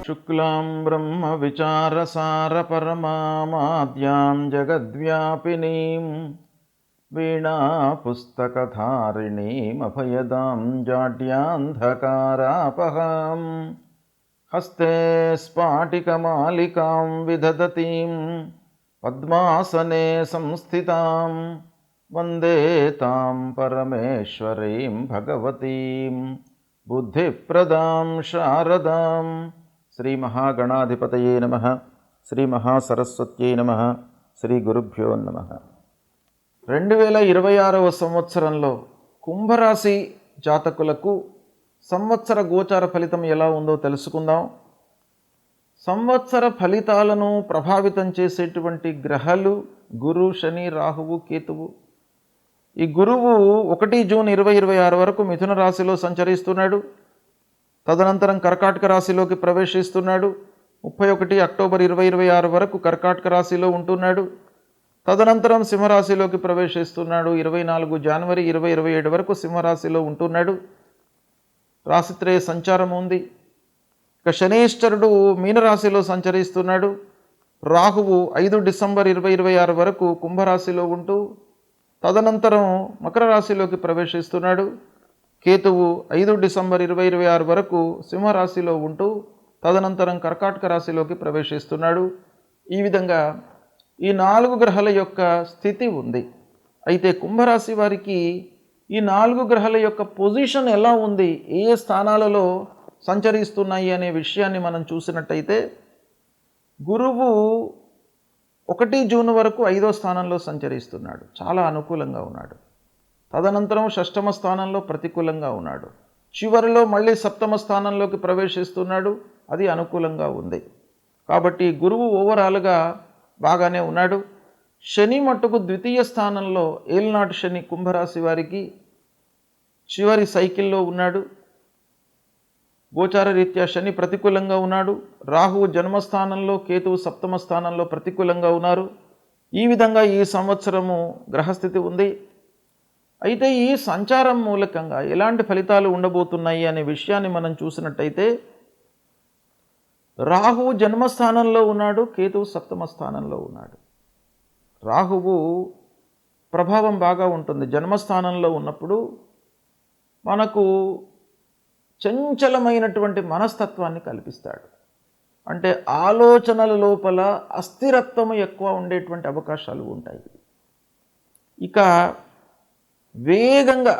శుక్లాం బ్రహ్మ విచారసార పరమాద్యాం జగద్వ్యాపినీం వీణా పుస్తకధారిణీం అభయదాం జాడ్యాంధకారాపహాం హస్తే స్ఫాటికమాలికాం విదధతీం పద్మాసనే సంస్థితాం వందే తాం పరమేశ్వరీం భగవతీం బుద్ధిప్రదాం శారదాం. శ్రీ మహాగణాధిపతయే నమః. శ్రీ మహాసరస్వత్యై నమః. శ్రీ గురుభ్యో నమః. 2026వ సంవత్సరంలో కుంభరాశి జాతకులకు సంవత్సర గోచార ఫలితం ఎలా ఉందో తెలుసుకుందాం. సంవత్సర ఫలితాలను ప్రభావితం చేసేటువంటి గ్రహాలు గురు, శని, రాహువు, కేతువు. ఈ గురువు 1 జూన్ 2026 వరకు మిథున రాశిలో సంచరిస్తున్నాడు. తదనంతరం కర్కాటక రాశిలోకి ప్రవేశిస్తున్నాడు. 31 అక్టోబర్ 2026 వరకు కర్కాటక రాశిలో ఉంటున్నాడు. తదనంతరం సింహరాశిలోకి ప్రవేశిస్తున్నాడు. 24 జనవరి 2027 వరకు సింహరాశిలో ఉంటున్నాడు. రాశిత్రయ సంచారం ఉంది. ఇక శనేశ్వరుడు మీనరాశిలో సంచరిస్తున్నాడు. రాహువు 5 డిసెంబర్ 2026 వరకు కుంభరాశిలో ఉంటూ తదనంతరం మకర రాశిలోకి ప్రవేశిస్తున్నాడు. కేతువు 5 డిసెంబర్ 2026 వరకు సింహరాశిలో ఉంటూ తదనంతరం కర్కాటక రాశిలోకి ప్రవేశిస్తున్నాడు. ఈ విధంగా ఈ 4 గ్రహాల యొక్క స్థితి ఉంది. అయితే కుంభరాశి వారికి ఈ 4 గ్రహాల యొక్క పొజిషన్ ఎలా ఉంది, ఏ స్థానాలలో సంచరిస్తున్నాయి అనే విషయాన్ని మనం చూసినట్టయితే గురువు 1 జూన్ వరకు 5వ స్థానంలో సంచరిస్తున్నాడు, చాలా అనుకూలంగా ఉన్నాడు. తదనంతరం 6వ స్థానంలో ప్రతికూలంగా ఉన్నాడు. చివరిలో మళ్ళీ 7వ స్థానంలోకి ప్రవేశిస్తున్నాడు, అది అనుకూలంగా ఉంది. కాబట్టి గురువు ఓవరాల్గా బాగానే ఉన్నాడు. శని మట్టుకు 2వ స్థానంలో ఏలినాటి శని కుంభరాశి వారికి చివరి సైకిల్లో ఉన్నాడు. గోచార రీత్యా శని ప్రతికూలంగా ఉన్నాడు. రాహువు జన్మస్థానంలో, కేతువు 7వ స్థానంలో ప్రతికూలంగా ఉన్నారు. ఈ విధంగా ఈ సంవత్సరము గ్రహస్థితి ఉంది. అయితే ఈ సంచారం మూలకంగా ఎలాంటి ఫలితాలు ఉండబోతున్నాయి అనే విషయాన్ని మనం చూసినట్టయితే రాహువు జన్మస్థానంలో ఉన్నాడు, కేతువు 7వ స్థానంలో ఉన్నాడు. రాహువు ప్రభావం బాగా ఉంటుంది. జన్మస్థానంలో ఉన్నప్పుడు మనకు చంచలమైనటువంటి మనస్తత్వాన్ని కల్పిస్తాడు. అంటే ఆలోచనల లోపల అస్థిరత్వము ఎక్కువ ఉండేటువంటి అవకాశాలు ఉంటాయి. ఇక వేగంగా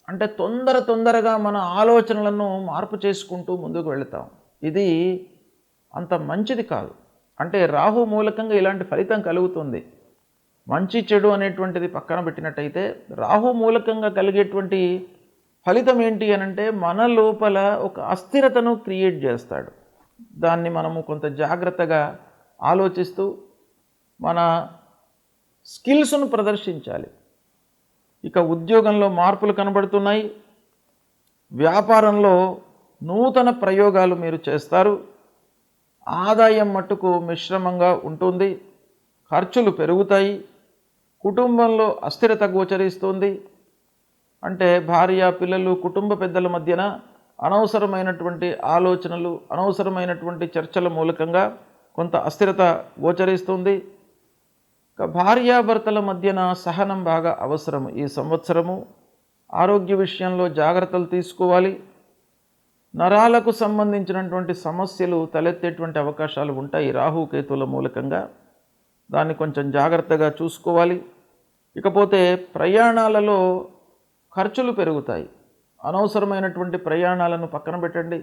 అంటే తొందరగా మన ఆలోచనలను మార్పు చేసుకుంటూ ముందుకు వెళతాం. ఇది అంత మంచిది కాదు. అంటే రాహు మూలకంగా ఇలాంటి ఫలితం కలుగుతుంది. మంచి చెడు అనేటువంటిది పక్కన పెట్టినట్టయితే రాహు మూలకంగా కలిగేటువంటి ఫలితం ఏంటి అనంటే మన లోపల ఒక అస్థిరతను క్రియేట్ చేస్తాడు. దాన్ని మనము కొంత జాగ్రత్తగా ఆలోచిస్తూ మన స్కిల్స్ను ప్రదర్శించాలి. ఇక ఉద్యోగంలో మార్పులు కనబడుతున్నాయి. వ్యాపారంలో నూతన ప్రయోగాలు మీరు చేస్తారు. ఆదాయం మట్టుకు మిశ్రమంగా ఉంటుంది. ఖర్చులు పెరుగుతాయి. కుటుంబంలో అస్థిరత గోచరిస్తుంది. అంటే భార్య, పిల్లలు, కుటుంబ పెద్దల మధ్యన అనవసరమైనటువంటి ఆలోచనలు, అనవసరమైనటువంటి చర్చల మూలకంగా కొంత అస్థిరత గోచరిస్తుంది. భార్యాభర్తల మధ్యన సహనం బాగా అవసరం. ఈ సంవత్సరము ఆరోగ్య విషయంలో జాగ్రత్తలు తీసుకోవాలి. నరాలకు సంబంధించినటువంటి సమస్యలు తలెత్తేటువంటి అవకాశాలు ఉంటాయి రాహు కేతుల మూలకంగా. దాన్ని కొంచెం జాగ్రత్తగా చూసుకోవాలి. ఇకపోతే ప్రయాణాలలో ఖర్చులు పెరుగుతాయి. అనవసరమైనటువంటి ప్రయాణాలను పక్కన పెట్టండి.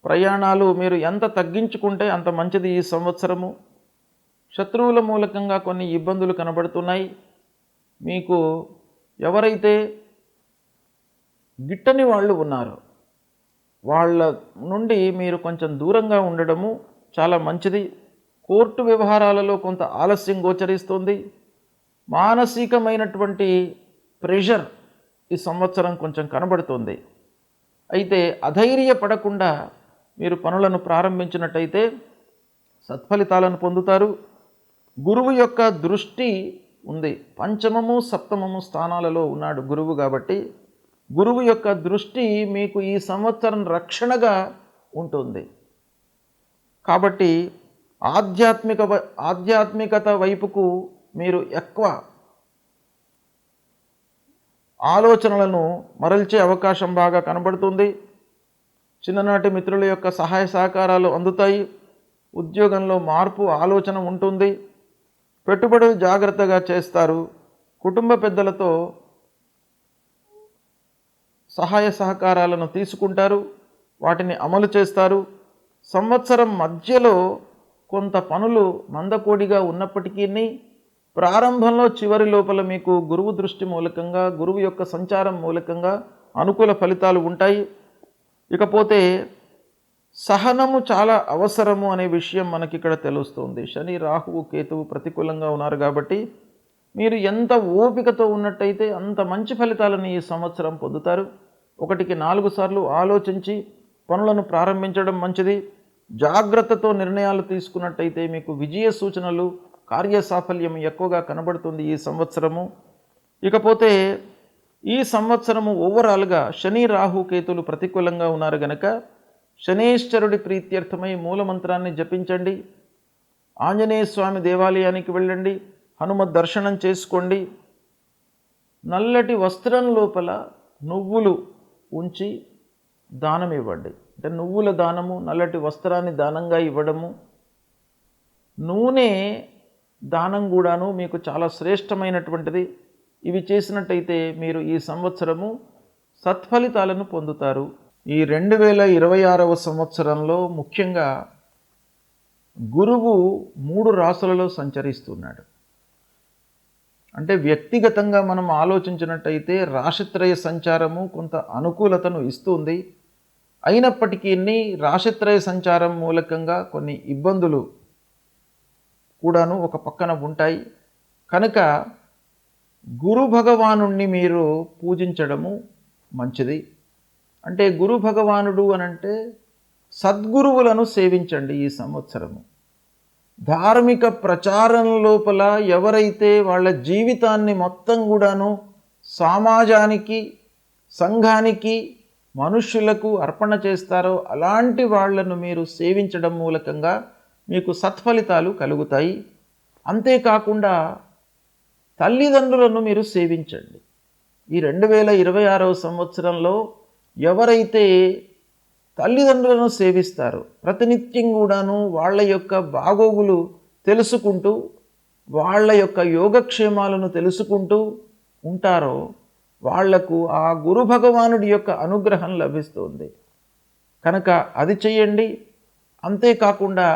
ప్రయాణాలు మీరు ఎంత తగ్గించుకుంటే అంత మంచిది. ఈ సంవత్సరము శత్రువుల మూలకంగా కొన్ని ఇబ్బందులు కనబడుతున్నాయి. మీకు ఎవరైతే గిట్టని వాళ్ళు ఉన్నారో వాళ్ళ నుండి మీరు కొంచెం దూరంగా ఉండడము చాలా మంచిది. కోర్టు వ్యవహారాలలో కొంత ఆలస్యం గోచరిస్తుంది. మానసికమైనటువంటి ప్రెషర్ ఈ సంవత్సరం కొంచెం కనబడుతుంది. అయితే అధైర్యపడకుండా మీరు పనులను ప్రారంభించినట్టయితే సత్ఫలితాలను పొందుతారు. గురువు యొక్క దృష్టి ఉంది. పంచమము, సప్తమము స్థానాలలో ఉన్నాడు గురువు. కాబట్టి గురువు యొక్క దృష్టి మీకు ఈ సంవత్సరం రక్షణగా ఉంటుంది. కాబట్టి ఆధ్యాత్మికత వైపుకు మీరు ఎక్కువ ఆలోచనలను మరల్చే అవకాశం బాగా కనబడుతుంది. చిన్ననాటి మిత్రుల యొక్క సహాయ సహకారాలు అందుతాయి. ఉద్యోగంలో మార్పు ఆలోచన ఉంటుంది. పెట్టుబడులు జాగ్రత్తగా చేస్తారు. కుటుంబ పెద్దలతో సహాయ సహకారాలను తీసుకుంటారు, వాటిని అమలు చేస్తారు. సంవత్సరం మధ్యలో కొంత పనులు మందకోడిగా ఉన్నప్పటికీ ప్రారంభంలో చివరి లోపల మీకు గురువు దృష్టి మూలకంగా, గురువు యొక్క సంచారం మూలకంగా అనుకూల ఫలితాలు ఉంటాయి. ఇకపోతే సహనము చాలా అవసరము అనే విషయం మనకి ఇక్కడ తెలుస్తుంది. శని, రాహువు, కేతువు ప్రతికూలంగా ఉన్నారు కాబట్టి మీరు ఎంత ఓపికతో ఉన్నట్టయితే అంత మంచి ఫలితాలను ఈ సంవత్సరం పొందుతారు. 1కి 4 సార్లు ఆలోచించి పనులను ప్రారంభించడం మంచిది. జాగ్రత్తతో నిర్ణయాలు తీసుకున్నట్టయితే మీకు విజయ సూచనలు, కార్య సాఫల్యం ఎక్కువగా కనబడుతుంది ఈ సంవత్సరము. ఇకపోతే ఈ సంవత్సరము ఓవరాల్గా శని, రాహు, కేతులు ప్రతికూలంగా ఉన్నారు గనక శనేశ్వరుడి ప్రీత్యర్థమై మూలమంత్రాన్ని జపించండి. ఆంజనేయ స్వామి దేవాలయానికి వెళ్ళండి. హనుమత్ దర్శనం చేసుకోండి. నల్లటి వస్త్రం లోపల నువ్వులు ఉంచి దానం ఇవ్వండి. అంటే నువ్వుల దానము, నల్లటి వస్త్రాన్ని దానంగా ఇవ్వడము, నూనె దానం కూడాను మీకు చాలా శ్రేష్టమైనటువంటిది. ఇవి చేసినట్టయితే మీరు ఈ సంవత్సరము సత్ఫలితాలను పొందుతారు. ఈ 2026వ సంవత్సరంలో ముఖ్యంగా గురువు 3 రాశులలో సంచరిస్తున్నాడు. అంటే వ్యక్తిగతంగా మనం ఆలోచించినట్టయితే రాశిత్రయ సంచారము కొంత అనుకూలతను ఇస్తుంది. అయినప్పటికీ రాశిత్రయ సంచారం మూలకంగా కొన్ని ఇబ్బందులు కూడాను ఒక పక్కన ఉంటాయి. కనుక గురు భగవానుణ్ణి మీరు పూజించడము మంచిది. అంటే గురు భగవానుడు అనంటే సద్గురువులను సేవించండి ఈ సంవత్సరము. ధార్మిక ప్రచారం లోపల ఎవరైతే వాళ్ళ జీవితాన్ని మొత్తం కూడాను సమాజానికి, సంఘానికి, మనుష్యులకు అర్పణ చేస్తారో అలాంటి వాళ్లను మీరు సేవించడం మూలకంగా మీకు సత్ఫలితాలు కలుగుతాయి. అంతేకాకుండా తల్లిదండ్రులను మీరు సేవించండి. ఈ 2026వ సంవత్సరంలో ఎవరైతే తల్లిదండ్రులను సేవిస్తారో, ప్రతినిత్యం కూడాను వాళ్ళ యొక్క బాగోగులు తెలుసుకుంటూ, వాళ్ళ యొక్క యోగక్షేమాలను తెలుసుకుంటూ ఉంటారో వాళ్లకు ఆ గురు భగవానుడి యొక్క అనుగ్రహం లభిస్తుంది. కనుక అది చెయ్యండి. అంతేకాకుండా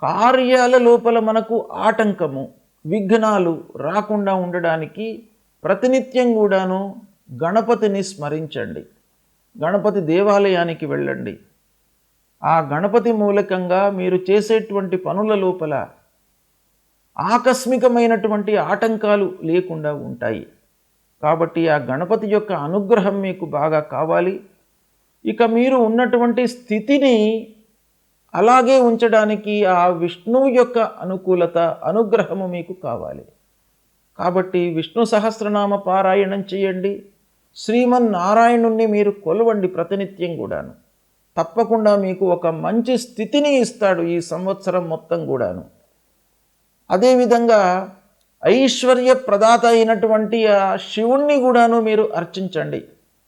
కార్యాల లోపల మనకు ఆటంకము, విఘ్నాలు రాకుండా ఉండడానికి ప్రతినిత్యం కూడాను గణపతిని స్మరించండి. గణపతి దేవాలయానికి వెళ్ళండి. ఆ గణపతి మూలకంగా మీరు చేసేటువంటి పనుల లోపల ఆకస్మికమైనటువంటి ఆటంకాలు లేకుండా ఉంటాయి. కాబట్టి ఆ గణపతి యొక్క అనుగ్రహం మీకు బాగా కావాలి. ఇక మీరు ఉన్నటువంటి స్థితిని అలాగే ఉంచడానికి ఆ విష్ణువు యొక్క అనుకూలత, అనుగ్రహము మీకు కావాలి. కాబట్టి విష్ణు సహస్రనామ పారాయణం చేయండి. శ్రీమన్నారాయణుణ్ణి మీరు కొలవండి ప్రతినిత్యం కూడాను. తప్పకుండా మీకు ఒక మంచి స్థితిని ఇస్తాడు ఈ సంవత్సరం మొత్తం కూడాను. అదేవిధంగా ఐశ్వర్య ప్రదాత అయినటువంటి ఆ శివుణ్ణి కూడాను మీరు అర్చించండి.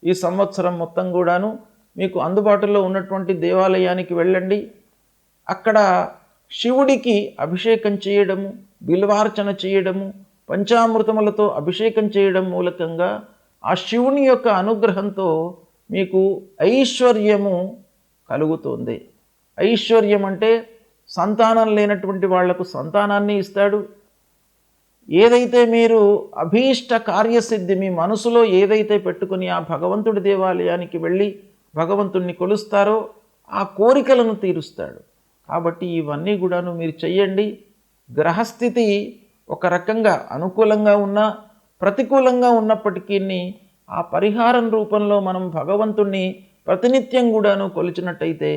ఈ సంవత్సరం మొత్తం కూడాను మీకు అందుబాటులో ఉన్నటువంటి దేవాలయానికి వెళ్ళండి. అక్కడ శివుడికి అభిషేకం చేయడము, బిల్వార్చన చేయడము, పంచామృతములతో అభిషేకం చేయడం మూలకంగా ఆ శివుని యొక్క అనుగ్రహంతో మీకు ఐశ్వర్యము కలుగుతుంది. ఐశ్వర్యం అంటే సంతానం లేనటువంటి వాళ్లకు సంతానాన్ని ఇస్తాడు. ఏదైతే మీరు అభీష్ట కార్యసిద్ధి మీ మనసులో ఏదైతే పెట్టుకుని ఆ భగవంతుడి దేవాలయానికి వెళ్ళి భగవంతుణ్ణి కొలుస్తారో ఆ కోరికలను తీరుస్తాడు. కాబట్టి ఇవన్నీ కూడాను మీరు చెయ్యండి. గ్రహస్థితి ఒక రకంగా అనుకూలంగా ఉన్నా ప్రతికూలంగా ఉన్నప్పటికీ ఆ పరిహారం రూపంలో మనం భగవంతుణ్ణి ప్రతినిత్యం కూడాను కొలిచినట్టయితే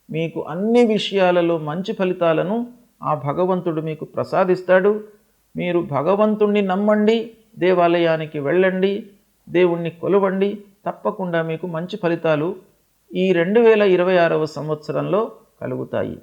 మీకు అన్ని విషయాలలో మంచి ఫలితాలను ఆ భగవంతుడు మీకు ప్రసాదిస్తాడు. మీరు భగవంతుణ్ణి నమ్మండి, దేవాలయానికి వెళ్ళండి, దేవుణ్ణి కొలవండి. తప్పకుండా మీకు మంచి ఫలితాలు ఈ 2026వ సంవత్సరంలో కలుగుతాయి.